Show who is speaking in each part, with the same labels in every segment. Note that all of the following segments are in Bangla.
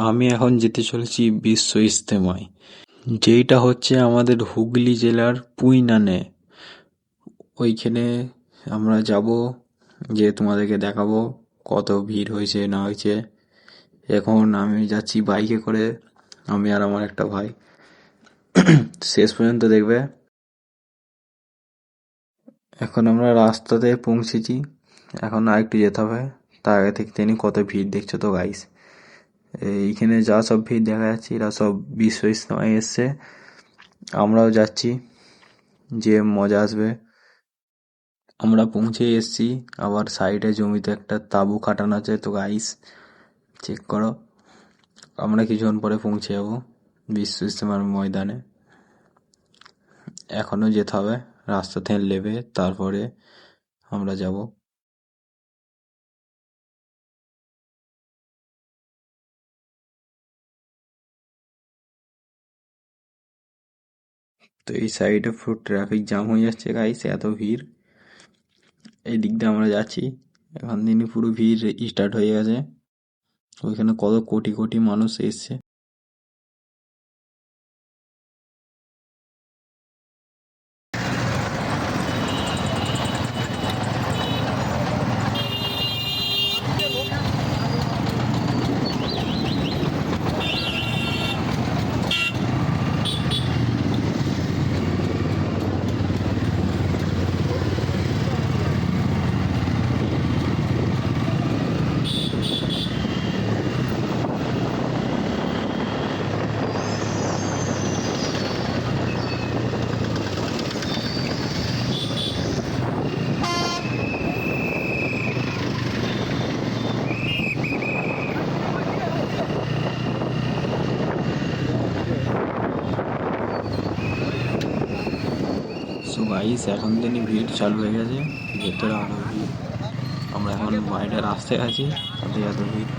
Speaker 1: আমি এখন যেতে চলেছি বিশ্ব ইজতেমায়, যেইটা হচ্ছে আমাদের হুগলি জেলার পুইনানে। ওইখানে আমরা যাব, যে তোমাদেরকে দেখাবো কত ভিড় হয়েছে না হয়েছে। এখন আমি যাচ্ছি বাইকে করে, আমি আর আমার একটা ভাই। শেষ পর্যন্ত দেখবে। এখন আমরা রাস্তাতে পৌঁছেছি, এখন আর একটু যেতে হবে। তার আগে থেকে তিনি কত ভিড় দেখছো তো গাইস। এইখানে যা সব ভিড় দেখা যাচ্ছে এরা সব বিশ্ব ইজতেমায় এসছে। আমরাও যাচ্ছি, যে মজা আসবে। আমরা পৌঁছে এসেছি, আবার সাইডে জমিতে একটা তাঁবু খাটানো আছে। তো গাইস চেক করো, আমরা কিছুক্ষণ পরে পৌঁছে যাবো বিশ্ব ইজতেমার ময়দানে। এখনো যেতে হবে, রাস্তা থেকে নেমে তারপরে আমরা যাব। তো এই সাইডে পুরো ট্রাফিক জ্যাম হয়ে যাচ্ছে গাইস, এত ভিড়। এই দিক দিয়ে আমরা যাচ্ছি, এখান থেকে পুরো ভিড় স্টার্ট হয়ে গেছে। ওইখানে কত কোটি কোটি মানুষ এসছে। সো গাইস এখন থেকে ভিড় চালু হয়ে গেছে, ভেতরে আরো ভিড়। আমরা এখন বাইরে রাস্তায় আছি, তাতে এত ভিড়।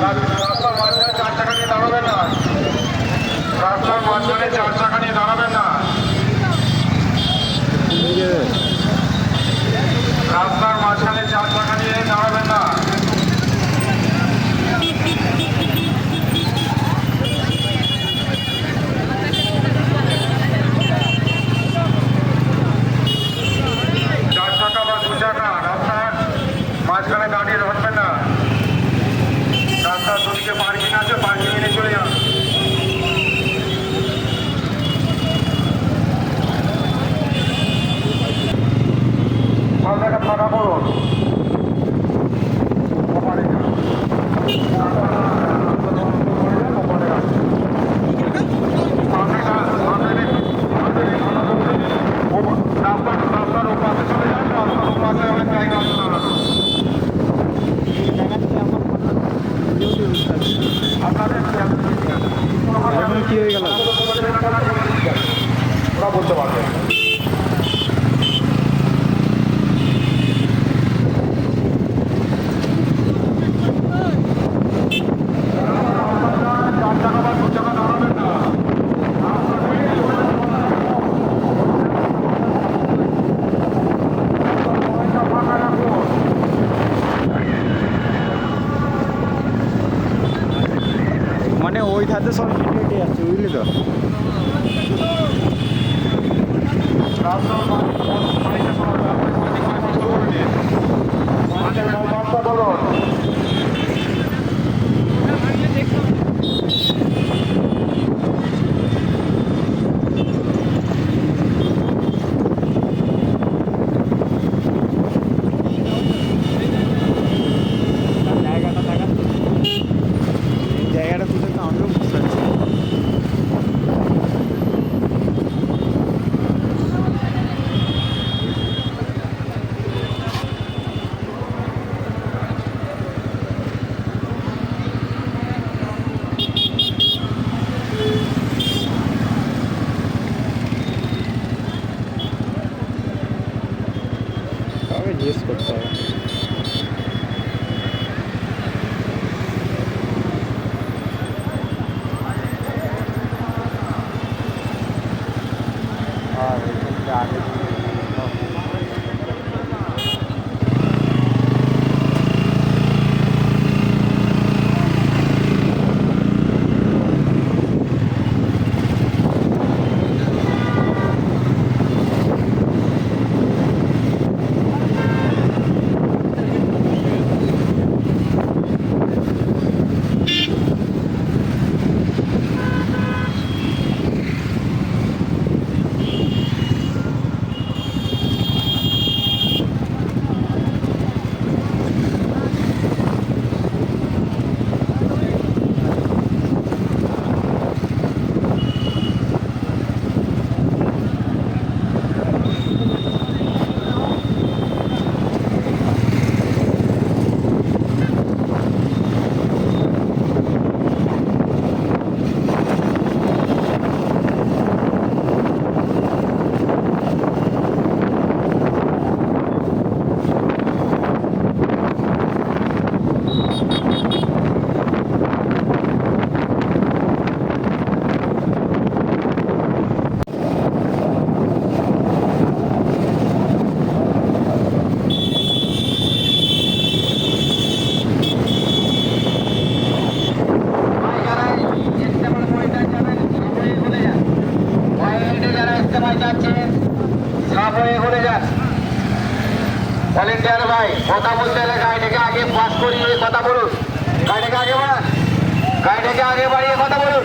Speaker 2: রাস্তার মাঝখানে চার চাকা নিয়ে দাঁড়াবেন না। রাস্তার মাঝখানে চার চাকা নিয়ে দাঁড়াবেন না। রাস্তার মাঝখানে চার চাকা নিয়ে দাঁড়াবেন না। চার চাকা বা দু চাকা রাস্তার মাঝখানে দাঁড়িয়ে ধরবেন না। রাস্তার দুদিকে পার্কিং আছে, পার্কিং এনে চলে যান। মালদাটা ফাঁকা করুন। ওপারে যান। ওপারে যান। রাস্তার ওপাশে চলে যান, রাস্তার ওপাশে অনেক জায়গা আছে দাঁড়ানো। আপনাদের কি হয়ে গেল ওরা বলতে পারবে। চার চাকা বা দু চাকা দাঁড়াবেন না। ফাঁকা রাখুন।
Speaker 3: মানে ওই ধাতে সব হেঁটে হেঁটে যাচ্ছে, বুঝলি তো।
Speaker 2: রাস্তার বাড়িতে সবাই বন্ধ করে দিন। রাস্তা বলুন। ভলেন্টিয়ার ভাই কথা বলতে হলে গাড়িটাকে আগে পাস করিয়ে কথা বলুন, গাড়িটাকে আগে বাড়ান, গাড়িটাকে আগে বাড়িয়ে কথা বলুন।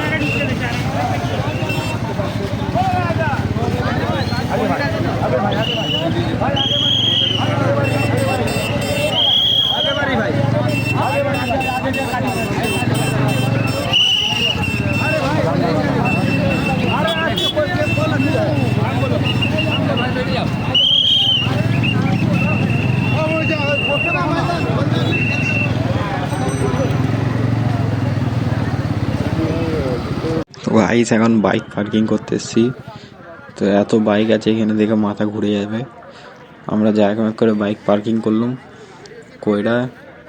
Speaker 1: তো গাইস এখন বাইক পার্কিং করতে এসেছি। তো এত বাইক আছে এখানে দেখে মাথা ঘুরে যাবে। আমরা জায়গা করে বাইক পার্কিং করলাম, কইরা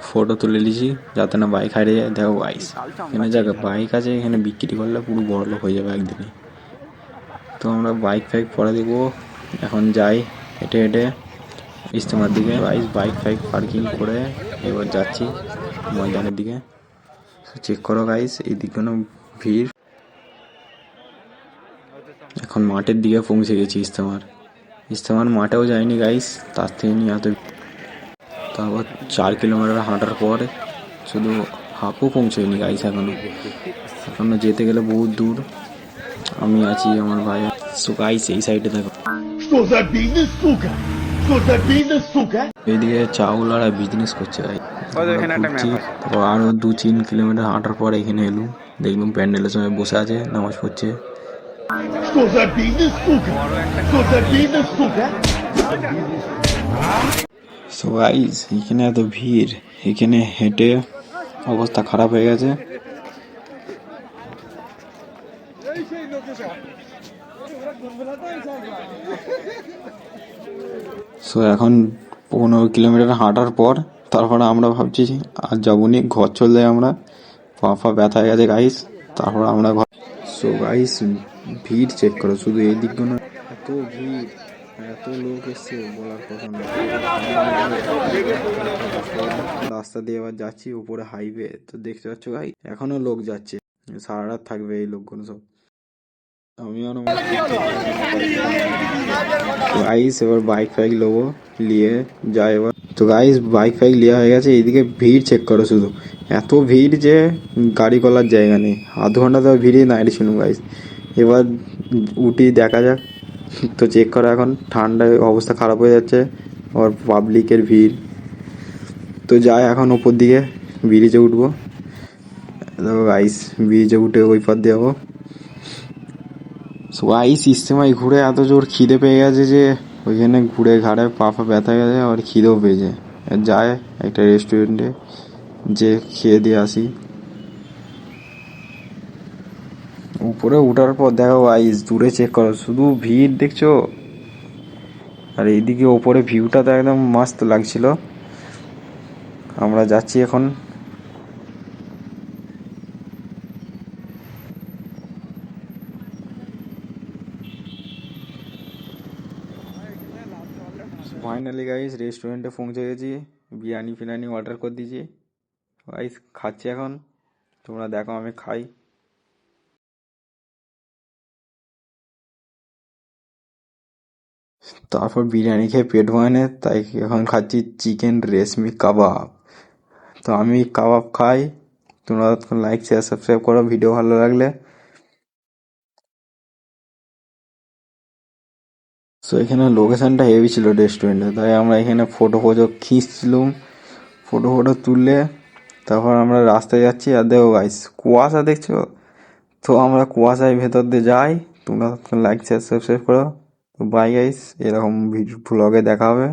Speaker 1: ফটো তুলে নিয়েছি যাতে না বাইক হারিয়ে যায়। দেখো গাইস এখানে জায়গা বাইক আছে, এখানে বিক্রি করলে পুরো বড় লোক হয়ে যাবে একদিনে। তো আমরা বাইক ফাইক পরে দেবো, এখন যাই হেঁটে হেঁটে ইস্তেমার দিকে। গাইস বাইক ফাইক পার্কিং করে এবার যাচ্ছি ময়দানের দিকে। চেক করো গাইস এই দিকে কোনো ভিড়। এখন মাঠের দিকে পৌঁছে গেছি ইস্তেমার মাঠেও যাইনি গাইস, তার থেকে নিয়ে তারপর 4 কিলোমিটার হাঁটার পর শুধু হাফও পৌঁছয়নি গাইস, এখনো যেতে গেলে বহুত দূর। আমি আছি, আমার ভাই। সো গাইস এই সাইডে দেখো, এইদিকে চাউলারা বিজনেস করছে ভাই। তারপর আরো 2-3 কিলোমিটার হাঁটার পর এখানে এলুম, দেখলাম প্যান্ডেলের সময় বসে আছে নামাজ পড়ছে। সো গাইস এখানে এত ভিড়, এখানে হেঁটে অবস্থা খারাপ হয়ে গেছে। সো এখন 15 কিলোমিটার হাঁটার পর তারপরে আমরা ভাবছি আর যাবনি, ঘর চলে যাই আমরা। পা ব্যথা হয়ে গেছে গাইস, তারপর আমরা ঘর। সো গাইস ভিড় চেক করো, শুধু এই দিকগুলো এত ভিড়, এত লোক এসছে বলার কথা না। রাস্তা দিয়ে আবার যাচ্ছি উপরে হাইওয়ে, তো দেখতে পাচ্ছ ভাই এখনো লোক যাচ্ছে, সারা রাত থাকবে এই লোকগুলো সব। আমিও গাইস এবার বাইক ফাইক নেবো, নিয়ে যাই এবার। তো গাইস বাইক ফাইক লিয়া হয়ে গেছে। এইদিকে ভিড় চেক করো, শুধু এত ভিড় যে গাড়ি করার জায়গা নেই। আধ ঘন্টা তো ভিড়ে নাইট ছিল গাইস। এবার উঠি দেখা যাক। তো চেক করো, এখন ঠান্ডায় অবস্থা খারাপ হয়ে যাচ্ছে, আর পাবলিকের ভিড়। তো যাই এখন ওপর দিকে ব্রিজে উঠবো। দেখো গাইস ব্রিজে উঠে ওই পথ দিয়ে যাবো। সো গাইস ইস্তেমায় ঘুরে এত জোর খিদে পেয়ে গেছে যে ওইখানে ঘুরে ঘাড়ে পা ব্যথা গেছে, আর খিদেও পেয়েছে। যায় একটা রেস্টুরেন্টে যে খেয়ে দিয়ে আসি। উপরে উঠার পর দেখো গাইস দূরে চেক করো, শুধু ভিড় দেখছো। আর এইদিকে ওপরে ভিউটা তো একদম মস্ত লাগছিল। আমরা যাচ্ছি এখন। ফাইনালি গাইস রেস্টুরেন্টে পৌঁছে গেছি, বিরিয়ানি ফিরিয়ানি অর্ডার করে দিয়েছি গাইস, খাচ্ছি এখন। তোমরা দেখো আমি খাই। তারপর বিরিয়ানি খেয়ে পেট ভয়নে, তাই এখন খাচ্ছি চিকেন রেশমি কাবাব। তো আমি কাবাব খাই, তোমরা লাইক শেয়ার সাবস্ক্রাইব করো ভিডিও ভালো লাগলে। সো এখানে লোকেশনটা হেভি ছিল রেস্টুরেন্টে, তাই আমরা এখানে ফটো খিঁচছিলাম। ফটো তুললে তারপর আমরা রাস্তায় যাচ্ছি। আর দেখো গাইস কুয়াশা দেখছো, তো আমরা কুয়াশায় ভেতর দিয়ে যাই। তোমরা লাইক শেয়ার সাবস্ক্রাইব করো। তো বাই গাইস, এরকম ভিডিও ব্লগে দেখা হবে।